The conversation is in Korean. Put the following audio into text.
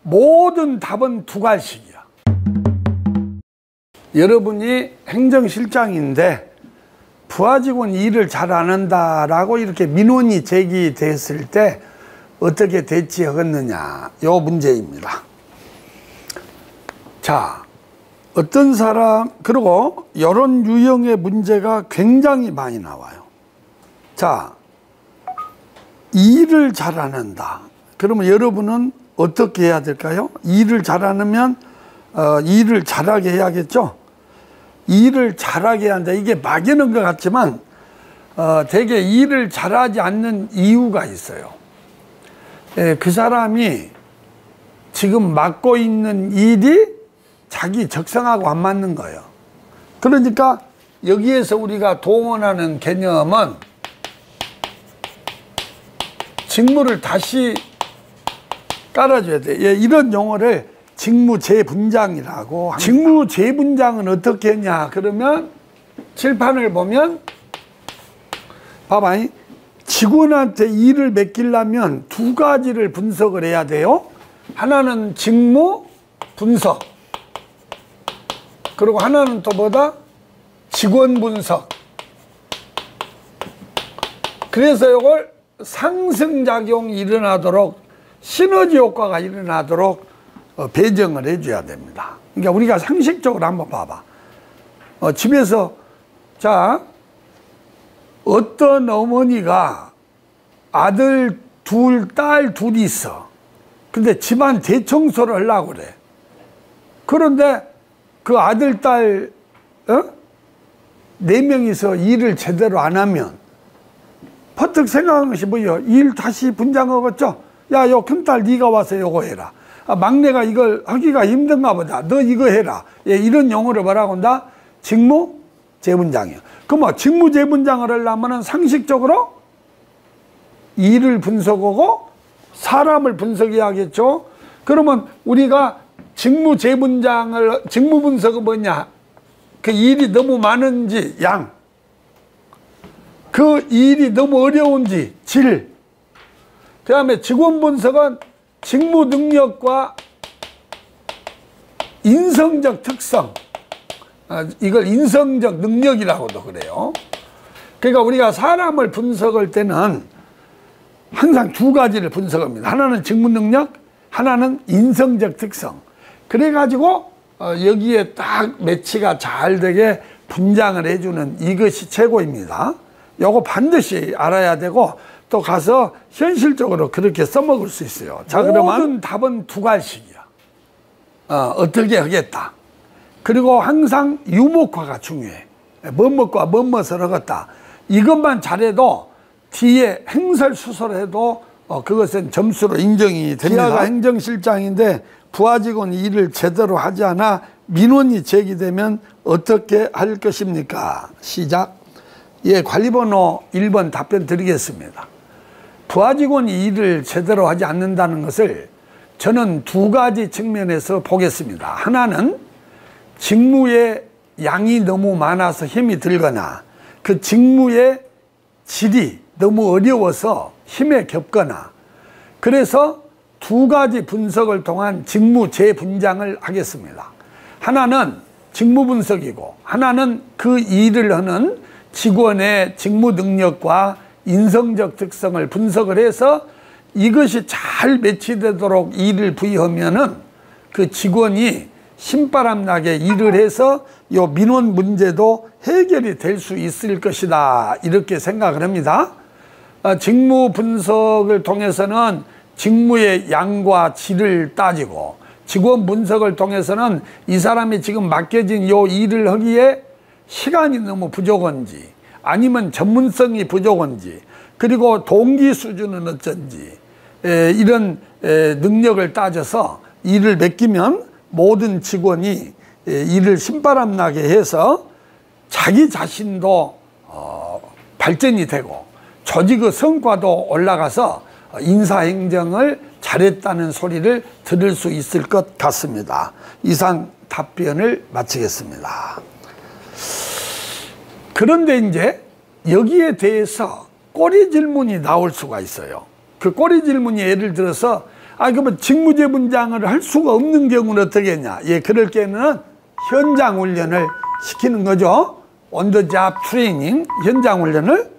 모든 답은 두 가지씩이야. 여러분이 행정실장인데 부하직원 일을 잘 안 한다라고 이렇게 민원이 제기됐을 때 어떻게 대처하겠느냐, 요 문제입니다. 자, 어떤 사람, 그리고 이런 유형의 문제가 굉장히 많이 나와요. 자, 일을 잘 안 한다. 그러면 여러분은 어떻게 해야 될까요? 일을 잘 안 하면 일을 잘하게 해야겠죠? 일을 잘하게 한다. 이게 막연한 것 같지만 되게 일을 잘하지 않는 이유가 있어요. 그 사람이 지금 맡고 있는 일이 자기 적성하고 안 맞는 거예요. 그러니까 여기에서 우리가 동원하는 개념은 직무를 다시 깔아줘야 돼. 이런 용어를 직무재분장이라고. 직무재분장은 어떻게 했냐 그러면 칠판을 보면 봐봐, 직원한테 일을 맡기려면 두 가지를 분석을 해야 돼요. 하나는 직무 분석, 그리고 하나는 또 뭐다? 직원 분석. 그래서 이걸 상승작용이 일어나도록, 시너지 효과가 일어나도록 배정을 해줘야 됩니다. 그러니까 우리가 상식적으로 한번 봐봐. 집에서, 자, 어떤 어머니가 아들 둘, 딸 둘이 있어. 근데 집안 대청소를 하려고 그래. 그런데 그 아들, 딸, 네 명이서 일을 제대로 안 하면 퍼뜩 생각한 것이 뭐예요? 일 다시 분장하겠죠? 야, 요 큰딸 네가 와서 요거 해라. 막내가 이걸 하기가 힘든가 보다. 너 이거 해라. 이런 용어를 뭐라고 한다? 직무재분장이요. 그럼 직무재분장을 하려면 상식적으로 일을 분석하고 사람을 분석해야겠죠. 그러면 우리가 직무 분석은 뭐냐? 그 일이 너무 많은지 양, 그 일이 너무 어려운지 질, 그 다음에 직원 분석은 직무 능력과 인성적 특성, 이걸 인성적 능력이라고도 그래요. 그러니까 우리가 사람을 분석할 때는 항상 두 가지를 분석합니다. 하나는 직무 능력, 하나는 인성적 특성. 그래가지고 여기에 딱 매치가 잘 되게 분장을 해주는 이것이 최고입니다. 요거 반드시 알아야 되고 또 가서 현실적으로 그렇게 써먹을 수 있어요. 자, 그러면 모든 답은 두 가지씩이야. 어떻게 하겠다. 그리고 항상 유목화가 중요해. 뭐뭐과 뭐뭇을 하겠다. 이것만 잘해도 뒤에 행설수설해도 그것은 점수로 인정이 됩니다. 기아가 행정실장인데 부하직원 일을 제대로 하지 않아 민원이 제기되면 어떻게 할 것입니까? 시작. 예, 관리번호 1번 답변 드리겠습니다. 부하직원이 일을 제대로 하지 않는다는 것을 저는 두 가지 측면에서 보겠습니다. 하나는 직무의 양이 너무 많아서 힘이 들거나 그 직무의 질이 너무 어려워서 힘에 겹거나, 그래서 두 가지 분석을 통한 직무 재분장을 하겠습니다. 하나는 직무 분석이고 하나는 그 일을 하는 직원의 직무 능력과 인성적 특성을 분석을 해서 이것이 잘 매치되도록 일을 부여하면은 그 직원이 신바람 나게 일을 해서 요 민원 문제도 해결이 될 수 있을 것이다, 이렇게 생각을 합니다. 직무 분석을 통해서는 직무의 양과 질을 따지고, 직원 분석을 통해서는 이 사람이 지금 맡겨진 요 일을 하기에 시간이 너무 부족한지 아니면 전문성이 부족한지, 그리고 동기 수준은 어쩐지, 이런 능력을 따져서 일을 맡기면 모든 직원이 일을 신바람 나게 해서 자기 자신도 발전이 되고 조직의 성과도 올라가서 인사행정을 잘했다는 소리를 들을 수 있을 것 같습니다. 이상 답변을 마치겠습니다. 그런데 이제 여기에 대해서 꼬리 질문이 나올 수가 있어요. 그 꼬리 질문이 예를 들어서 그러면 직무제 분장을 할 수가 없는 경우는 어떻게 했냐? 예, 그럴 때는 현장 훈련을 시키는 거죠. On the job training, 현장 훈련을